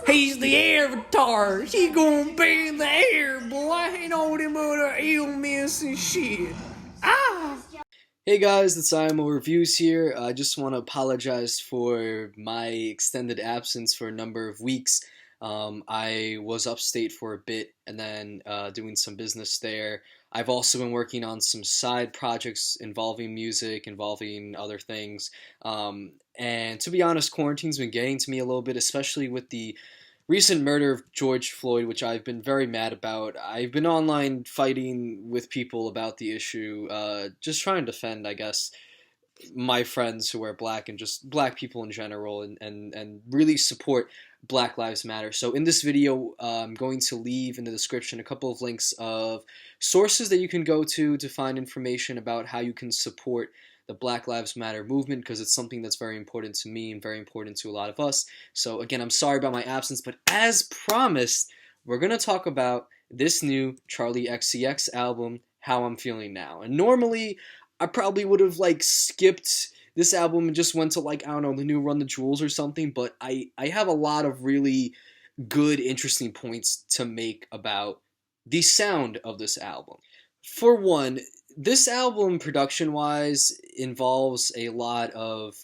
He's the avatar. He gonna be in the air, boy. Ain't all them other ailments and shit. Ah! Hey guys, it's IMO Reviews here. I just want to apologize for my extended absence for a number of weeks. I was upstate for a bit and then doing some business there. I've also been working on some side projects involving music, involving other things. And to be honest, quarantine's been getting to me a little bit, especially with the recent murder of George Floyd, which I've been very mad about. I've been online fighting with people about the issue, just trying to defend, I guess, my friends who are black and just black people in general, and really support Black Lives Matter. So in this video, I'm going to leave in the description a couple of links of sources that you can go to find information about how you can support the Black Lives Matter movement, because it's something that's very important to me and very important to a lot of us. So again, I'm sorry about my absence, but as promised, we're going to talk about this new Charli XCX album, How I'm Feeling Now. And normally, I probably would have like skipped this album and just went to like, I don't know, the new Run the Jewels or something, but I have a lot of really good, interesting points to make about the sound of this album. For one, this album, production wise, involves a lot of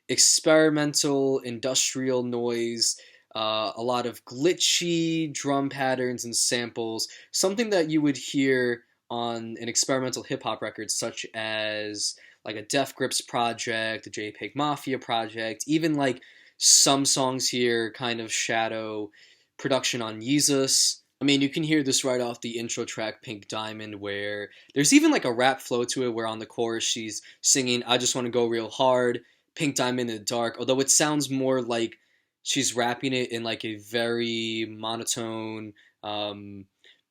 experimental industrial noise, a lot of glitchy drum patterns and samples, something that you would hear on an experimental hip hop record such as like a Def Grips project, a JPEG Mafia project, even like some songs here kind of shadow production on Yeezus. I mean, you can hear this right off the intro track, Pink Diamond, where there's even like a rap flow to it, where on the chorus she's singing, I just want to go real hard, Pink Diamond in the dark, although it sounds more like she's rapping it in like a very monotone,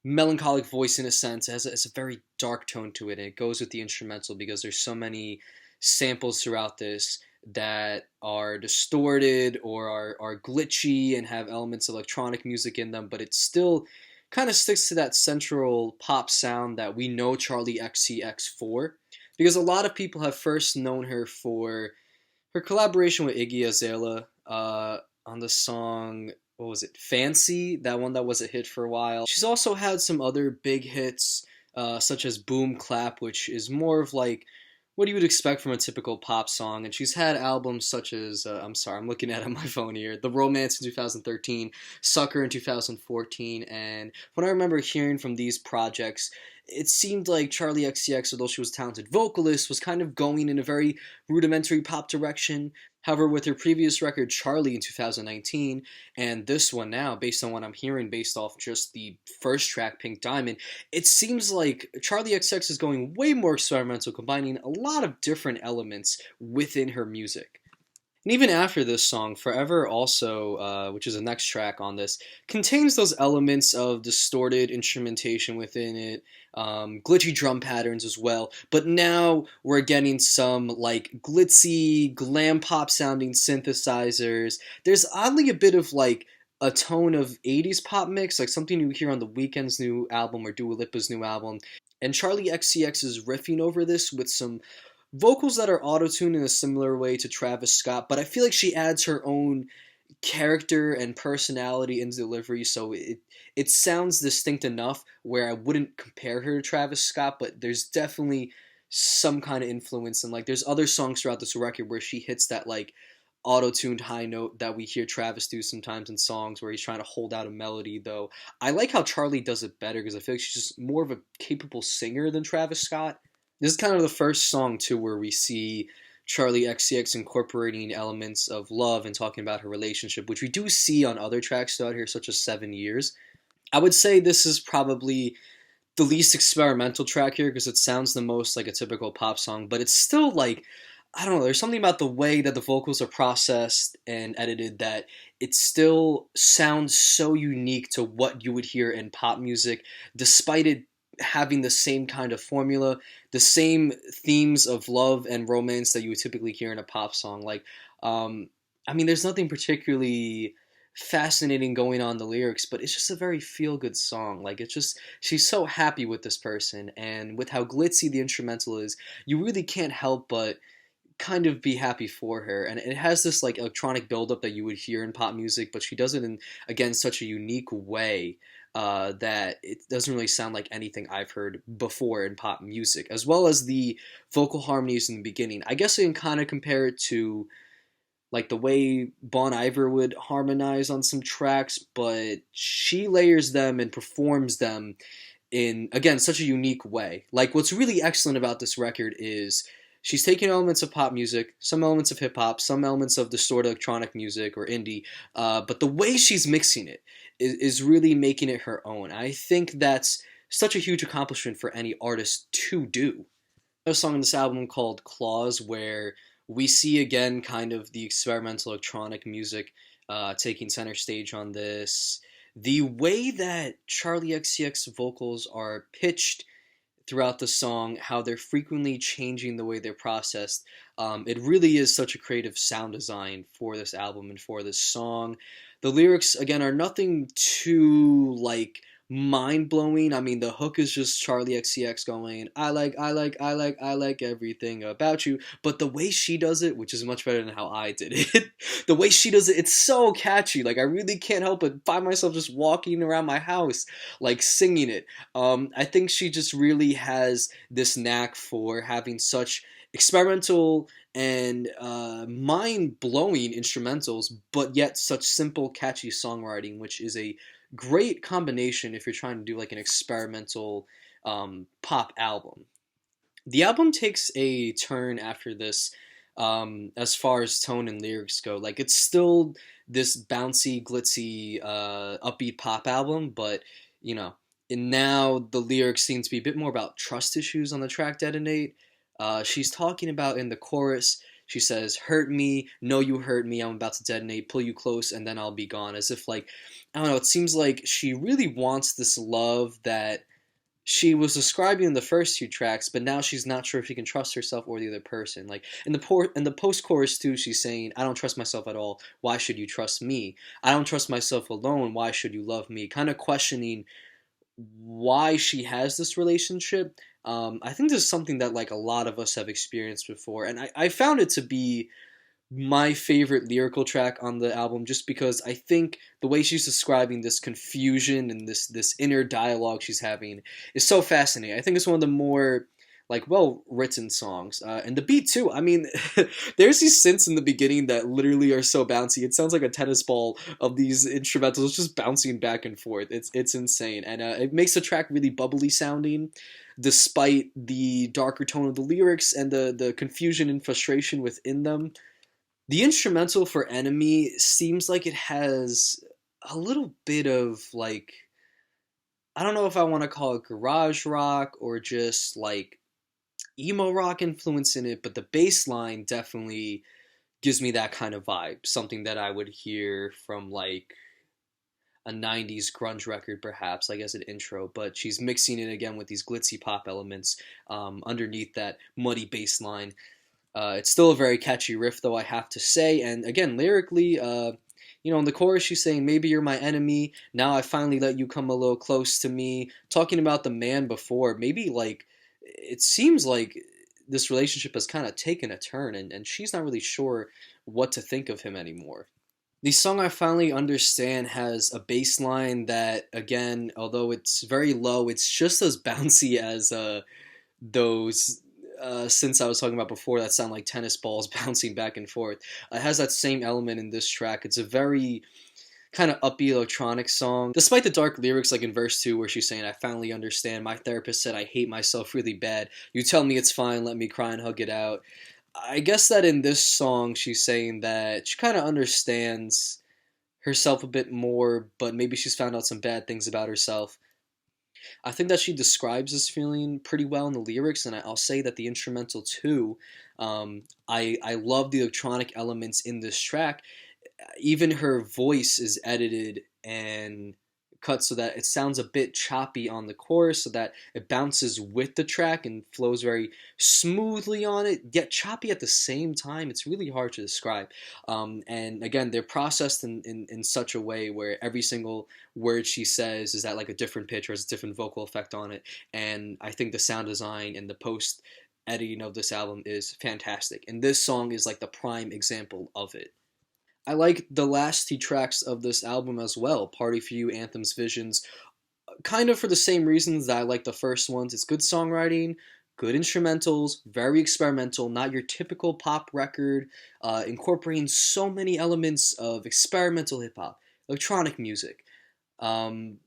melancholic voice in a sense. It has a very dark tone to it, and it goes with the instrumental because there's so many samples throughout this that are distorted or are glitchy and have elements of electronic music in them, but it still kind of sticks to that central pop sound that we know Charli XCX for. Because a lot of people have first known her for her collaboration with Iggy Azalea on the song, what was it, Fancy, that one that was a hit for a while. She's also had some other big hits, such as Boom Clap, which is more of like what you would expect from a typical pop song. And she's had albums such as, I'm sorry, I'm looking at it on my phone here, The Romance in 2013, Sucker in 2014, and when I remember hearing from these projects, it seemed like Charli XCX, although she was a talented vocalist, was kind of going in a very rudimentary pop direction. However, with her previous record, Charli in 2019, and this one now, based on what I'm hearing, based off just the first track, Pink Diamond, it seems like Charli XCX is going way more experimental, combining a lot of different elements within her music. And even after this song, Forever also, which is the next track on this, contains those elements of distorted instrumentation within it, glitchy drum patterns as well. But now we're getting some like glitzy, glam pop sounding synthesizers. There's oddly a bit of like a tone of 80s pop mix, like something you hear on The Weeknd's new album or Dua Lipa's new album. And Charli XCX is riffing over this with some vocals that are auto-tuned in a similar way to Travis Scott, but I feel like she adds her own character and personality in delivery, so it sounds distinct enough where I wouldn't compare her to Travis Scott, but there's definitely some kind of influence, and like there's other songs throughout this record where she hits that like auto-tuned high note that we hear Travis do sometimes in songs where he's trying to hold out a melody. Though I like how Charli does it better because I feel like she's just more of a capable singer than Travis Scott. This is kind of the first song, too, where we see Charli XCX incorporating elements of love and talking about her relationship, which we do see on other tracks throughout here, such as 7 Years. I would say this is probably the least experimental track here because it sounds the most like a typical pop song, but it's still like, I don't know, there's something about the way that the vocals are processed and edited that it still sounds so unique to what you would hear in pop music, despite it having the same kind of formula, the same themes of love and romance that you would typically hear in a pop song. Like, I mean, there's nothing particularly fascinating going on in the lyrics, but it's just a very feel-good song. Like, it's just, she's so happy with this person, and with how glitzy the instrumental is, you really can't help but kind of be happy for her. And it has this like electronic buildup that you would hear in pop music, but she does it in, again, such a unique way that it doesn't really sound like anything I've heard before in pop music, as well as the vocal harmonies in the beginning. I guess I can kind of compare it to like the way Bon Iver would harmonize on some tracks, but she layers them and performs them in, again, such a unique way. Like, what's really excellent about this record is she's taking elements of pop music, some elements of hip hop, some elements of distorted electronic music or indie, but the way she's mixing it is really making it her own. I think that's such a huge accomplishment for any artist to do. A song in this album called Claws, where we see again kind of the experimental electronic music taking center stage on this. The way that Charli XCX vocals are pitched throughout the song, how they're frequently changing the way they're processed. It really is such a creative sound design for this album and for this song. The lyrics, again, are nothing too, like, mind-blowing. I mean, the hook is just Charli XCX going, I like everything about you. But the way she does it, which is much better than how I did it, the way she does it, it's so catchy. Like, I really can't help but find myself just walking around my house, like, singing it. I think she just really has this knack for having such experimental and mind-blowing instrumentals, but yet such simple, catchy songwriting, which is a great combination if you're trying to do like an experimental pop album. The album takes a turn after this as far as tone and lyrics go. Like, it's still this bouncy, glitzy, upbeat pop album, but you know, and now the lyrics seem to be a bit more about trust issues on the track Detonate. She's talking about in the chorus, she says, hurt me, know you hurt me, I'm about to detonate, pull you close, and then I'll be gone. As if, like, I don't know, it seems like she really wants this love that she was describing in the first two tracks, but now she's not sure if she can trust herself or the other person. Like, in the post-chorus, too, she's saying, I don't trust myself at all, why should you trust me? I don't trust myself alone, why should you love me? Kind of questioning why she has this relationship. I think this is something that like a lot of us have experienced before, and I found it to be my favorite lyrical track on the album, just because I think the way she's describing this confusion and this inner dialogue she's having is so fascinating. I think it's one of the more like well written songs, and the beat too. I mean, there's these synths in the beginning that literally are so bouncy. It sounds like a tennis ball of these instrumentals just bouncing back and forth. It's insane, and it makes the track really bubbly sounding, despite the darker tone of the lyrics and the confusion and frustration within them. The instrumental for Enemy seems like it has a little bit of like, I don't know if I want to call it garage rock or just like emo rock influence in it, but the bass line definitely gives me that kind of vibe. Something that I would hear from like a 90s grunge record, perhaps, like as an intro, but she's mixing it again with these glitzy pop elements underneath that muddy bass line. It's still a very catchy riff, though, I have to say. And again, lyrically, in the chorus, she's saying, maybe you're my enemy. Now I finally let you come a little close to me. Talking about the man before, maybe like it seems like this relationship has kind of taken a turn, and she's not really sure what to think of him anymore. The song I Finally Understand has a bass line that, again, although it's very low, it's just as bouncy as those since I was talking about before that sound like tennis balls bouncing back and forth. It has that same element in this track. It's a very kind of upbeat electronic song. Despite the dark lyrics, like in verse 2 where she's saying, I finally understand, my therapist said I hate myself really bad. You tell me it's fine, let me cry and hug it out. I guess that in this song she's saying that she kind of understands herself a bit more, but maybe she's found out some bad things about herself. I think that she describes this feeling pretty well in the lyrics, and I'll say that the instrumental too. I love the electronic elements in this track. Even her voice is edited and cut so that it sounds a bit choppy on the chorus, so that it bounces with the track and flows very smoothly on it, yet choppy at the same time. It's really hard to describe. And again, they're processed in such a way where every single word she says is at like a different pitch or has a different vocal effect on it. And I think the sound design and the post editing of this album is fantastic, and this song is like the prime example of it. I like the last two tracks of this album as well, Party for You, Anthems, Visions, kind of for the same reasons that I like the first ones. It's good songwriting, good instrumentals, very experimental, not your typical pop record, incorporating so many elements of experimental hip hop, electronic music, um,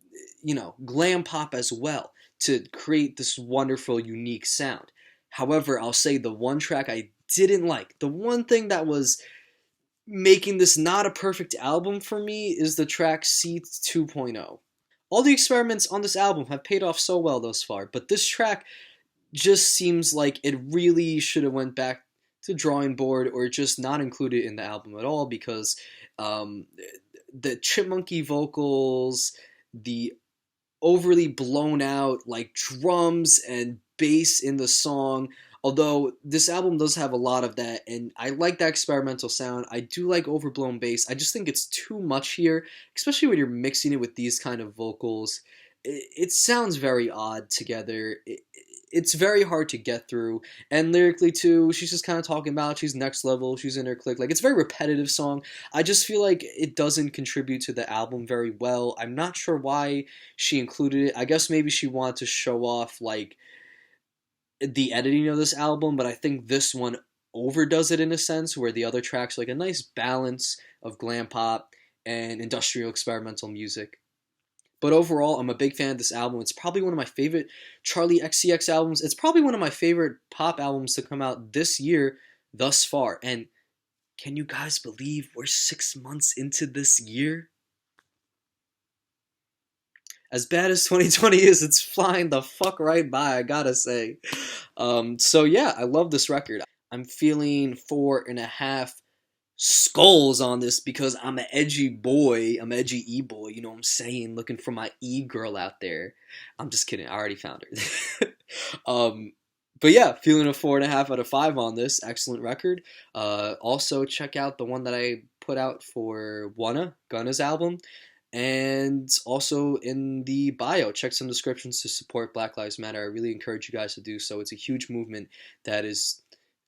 glam pop as well to create this wonderful, unique sound. However, I'll say the one track I didn't like, the one thing that was making this not a perfect album for me is the track C 2.0. All the experiments on this album have paid off so well thus far, but this track just seems like it really should have went back to drawing board or just not included in the album at all because um, the chipmunky vocals, the overly blown out like drums and bass in the song. Although this album does have a lot of that, and I like that experimental sound. I do like overblown bass. I just think it's too much here, especially when you're mixing it with these kind of vocals. It sounds very odd together. It's very hard to get through. And lyrically too, she's just kind of talking about she's next level, she's in her clique. Like it's a very repetitive song. I just feel like it doesn't contribute to the album very well. I'm not sure why she included it. I guess maybe she wanted to show off like the editing of this album, but I think this one overdoes it in a sense where the other tracks are like a nice balance of glam pop and industrial experimental music. But overall, I'm a big fan of this album. It's probably one of my favorite Charli XCX albums. It's probably one of my favorite pop albums to come out this year thus far. And can you guys believe we're 6 months into this year? As bad as 2020 is, it's flying the fuck right by, I gotta say. So yeah, I love this record. I'm feeling 4.5 skulls on this because I'm an edgy boy. I'm an edgy e-boy, you know what I'm saying? Looking for my e-girl out there. I'm just kidding, I already found her. um, but yeah, feeling a 4.5 out of 5 on this. Excellent record. Also, check out the one that I put out for Gunna's album. And also in the bio, check some descriptions to support Black Lives Matter. I really encourage you guys to do so. It's a huge movement that is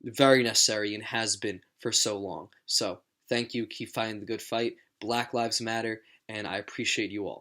very necessary and has been for so long. So thank you. Keep fighting the good fight. Black Lives Matter. And I appreciate you all.